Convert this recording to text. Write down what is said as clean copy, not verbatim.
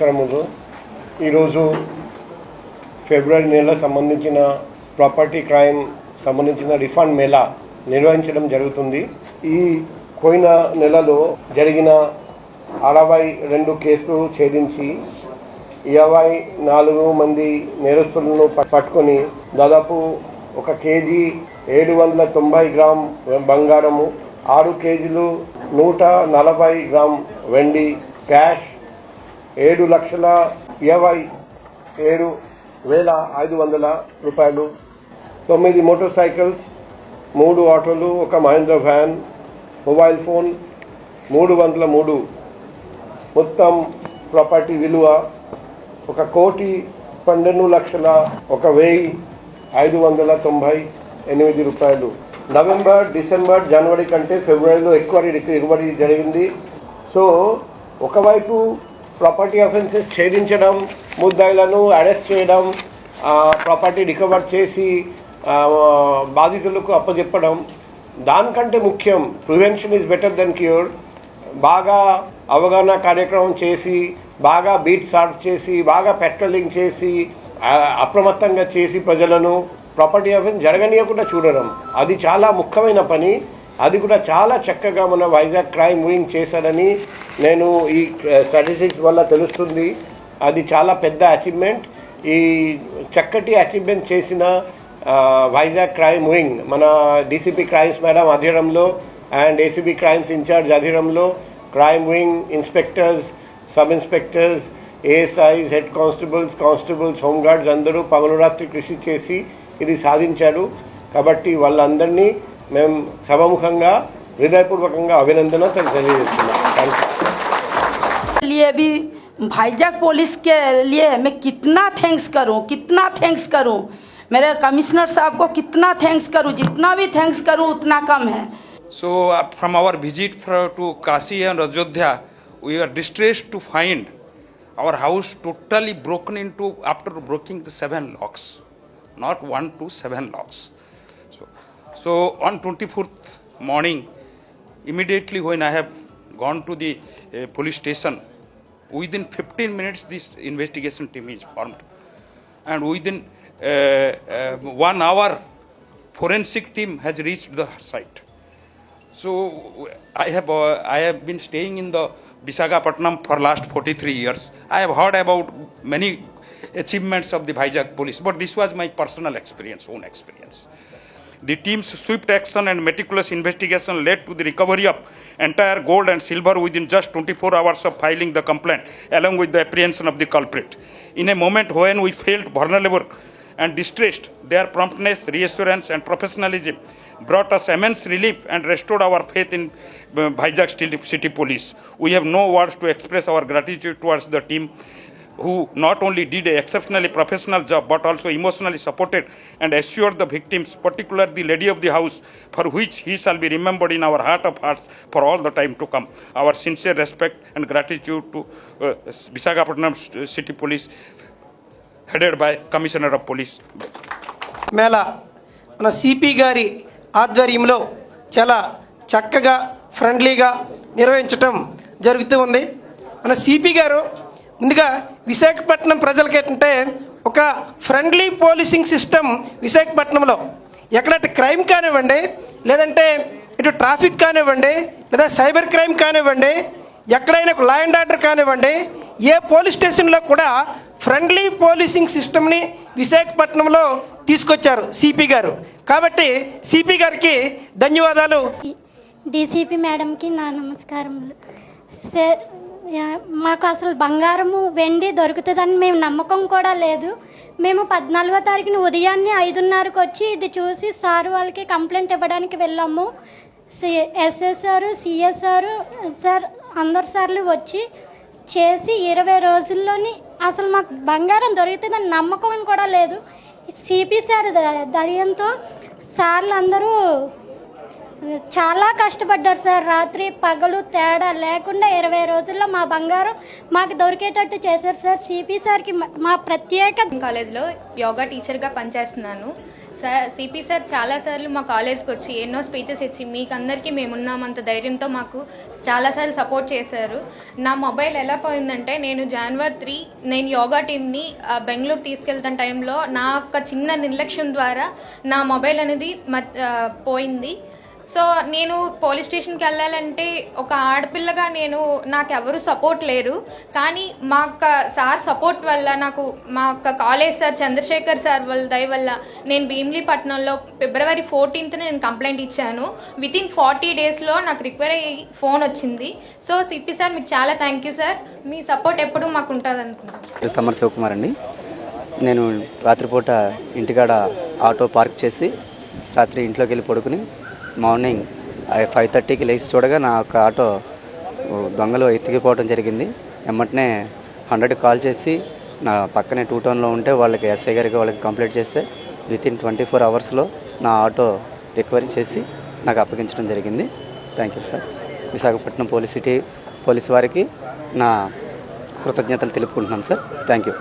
నమస్కారములు. ఈరోజు ఫిబ్రవరి నెల సంబంధించిన ప్రాపర్టీ క్రైమ్ సంబంధించిన రిఫండ్ మేళా నిర్వహించడం జరుగుతుంది. ఈ పోయిన నెలలో జరిగిన 62 కేసులు ఛేదించి 24 మంది నేరస్తులను పట్టుకొని దాదాపు 1 కేజీ 790 గ్రామ్ బంగారము, 6 కేజీలు 140 గ్రామ్ వెండి, క్యాష్ 7,27,500 రూపాయలు, 9 మోటార్ సైకిల్స్, 3 ఆటోలు, 1 మహేంద్ర వ్యాన్, మొబైల్ ఫోన్ 303, మొత్తం ప్రాపర్టీ విలువ 1,12,01,598 రూపాయలు. నవంబర్, డిసెంబర్, జనవరి కంటే ఫిబ్రవరిలో ఎక్కువ రికవరీ జరిగింది. సో ఒకవైపు ప్రాపర్టీ అఫెన్సెస్ ఛేదించడం, ముద్దాయిలను అరెస్ట్ చేయడం, ప్రాపర్టీ రికవర్ చేసి బాధితులకు అప్పచెప్పడం, దానికంటే ముఖ్యం prevention is better than cure. బాగా అవగాహన కార్యక్రమం చేసి, బాగా బీట్ సార్ట్ చేసి, బాగా పెట్రోలింగ్ చేసి, అప్రమత్తంగా చేసి ప్రజలను ప్రాపర్టీ అఫెన్స్ జరగనీయకుండా చూడడం, అది చాలా ముఖ్యమైన పని. అది కూడా చాలా చక్కగా మన వైజాగ్ క్రైమ్ వింగ్ చేశారని నేను ఈ స్టాటిస్టిక్స్ వల్ల తెలుస్తుంది. అది చాలా పెద్ద అచీవ్మెంట్. ఈ చక్కటి అచీవ్మెంట్ చేసిన వైజాగ్ క్రైమ్ వింగ్ మన డీసీపీ క్రైమ్స్ మేడం అధీనంలో అండ్ ఏసీబీ క్రైమ్స్ ఇన్ఛార్జ్ అధీనంలో crime wing inspectors, sub inspectors, ASIs, head constables, home guards అందరూ పగలురాత్రి కృషి చేసి ఇది సాధించారు. కాబట్టి వాళ్ళందరినీ మేము సభముఖంగా హృదయపూర్వకంగా అభినందన తెలియజేస్తున్నాం. लिए भी भाईजाग पुलिस के लिए मैं कितना थैंक्स करूं, मेरे कमिश्नर साहब को कितना थैंक्स करूं, जितना भी थैंक्स करूं उतना कम है. So from our visit to Kashi and Ajodhya, we are distressed to find our house totally broken into after breaking the 7 locks, not 1 to 7 locks. So on 24th morning, immediately when I have gone to the police station, within 15 minutes this investigation team is formed, and within 1 hour forensic team has reached the site. So I have been staying in the Visakhapatnam for last 43 years. I have heard about many achievements of the Vizag police, but this was my personal own experience. The team's swift action and meticulous investigation led to the recovery of entire gold and silver within just 24 hours of filing the complaint, along with the apprehension of the culprit. In a moment when we felt vulnerable and distressed, their promptness, reassurance and professionalism brought us immense relief and restored our faith in Vizag City Police. We have no words to express our gratitude towards the team, who not only did an exceptionally professional job but also emotionally supported and assured the victims, particularly the lady of the house, for which he shall be remembered in our heart of hearts for all the time to come. Our sincere respect and gratitude to Visakhapatnam City Police, headed by Commissioner of Police. Mela మన CP గారి ఆధ్వర్యంలో చాలా చక్కగా ఫ్రెండ్లీగా నిర్వహించటం జరుగుతూ ఉంది. మన CP గారు ముందుగా విశాఖపట్నం ప్రజలకి ఏంటంటే ఒక ఫ్రెండ్లీ పోలీసింగ్ సిస్టమ్ విశాఖపట్నంలో ఎక్కడైతే క్రైమ్ కానివ్వండి, లేదంటే ఇటు ట్రాఫిక్ కానివ్వండి, లేదా సైబర్ క్రైమ్ కానివ్వండి, ఎక్కడైనా లా అండ్ ఆర్డర్ కానివ్వండి, ఏ పోలీస్ స్టేషన్లో కూడా ఫ్రెండ్లీ పోలీసింగ్ సిస్టమ్ని విశాఖపట్నంలో తీసుకొచ్చారు సిపి గారు. కాబట్టి సిపి గారికి ధన్యవాదాలు. డీసీపీ మేడంకి నా నమస్కారములు. సార్, మాకు అసలు బంగారము వెండి దొరుకుతుందని మేము నమ్మకం కూడా లేదు. మేము 14వ తారీఖున ఉదయాన్నే 5:30కి వచ్చి ఇది చూసి సార్ వాళ్ళకి కంప్లైంట్ ఇవ్వడానికి వెళ్ళాము. ఎస్ఎస్ఆర్, సిఎస్ఆర్ సార్ అందరు సార్లు వచ్చి చేసి 20 రోజుల్లోని అసలు మాకు బంగారం దొరుకుతుందని నమ్మకం కూడా లేదు. సిపి సార్ ధైర్యంతో సార్లు అందరూ చాలా కష్టపడ్డారు సార్. రాత్రి పగలు తేడా లేకుండా 20 రోజుల్లో మా బంగారం మాకు దొరికేటట్టు చేశారు సార్. సిపి సార్కి మా ప్రత్యేక. కాలేజ్లో యోగా టీచర్గా పనిచేస్తున్నాను సార్. సిపి సార్ చాలాసార్లు మా కాలేజ్కి వచ్చి ఎన్నో స్పీచెస్ ఇచ్చి మీకు అందరికీ మేమున్నామంత ధైర్యంతో మాకు చాలాసార్లు సపోర్ట్ చేశారు. నా మొబైల్ ఎలా పోయిందంటే నేను January 3 నేను యోగా టీమ్ని బెంగళూరు తీసుకెళ్తున్న టైంలో నా యొక్క చిన్న నిర్లక్ష్యం ద్వారా నా మొబైల్ అనేది పోయింది. సో నేను పోలీస్ స్టేషన్కి వెళ్ళాలంటే ఒక ఆడపిల్లగా నాకెవరు సపోర్ట్ లేరు. కానీ మా యొక్క సార్ సపోర్ట్ వల్ల నాకు మా యొక్క కాలేజ్ సార్ చంద్రశేఖర్ సార్ వాళ్ళ దయ వల్ల నేను భీమిలీపట్నంలో February 14th నేను కంప్లైంట్ ఇచ్చాను. వితిన్ 40 daysలో నాకు రిక్వైర్ అయ్యి ఫోన్ వచ్చింది. సో సిపి సార్ మీకు చాలా thank you sir. Me support ఎప్పుడూ మాకు ఉంటుంది అనుకుంటున్నాను. సమర్ శివకుమార్ అండి. నేను రాత్రిపూట ఇంటికాడ ఆటో పార్క్ చేసి రాత్రి ఇంట్లోకి వెళ్ళి పడుకుని మార్నింగ్ 5:30కి లేచి చూడగా నా యొక్క ఆటో దొంగలు ఎత్తుకుపోవడం జరిగింది. వెంటనే 100కి కాల్ చేసి నా పక్కనే 2 టౌన్లో ఉంటే వాళ్ళకి ఎస్ఐ గారికి వాళ్ళకి కంప్లైంట్ చేస్తే వితిన్ 24 అవర్స్లో నా ఆటో రికవరీ చేసి నాకు అప్పగించడం జరిగింది. Thank you sir. Visakhapatnam police వారికి నా కృతజ్ఞతలు తెలుపుకుంటున్నాను సార్. Thank you.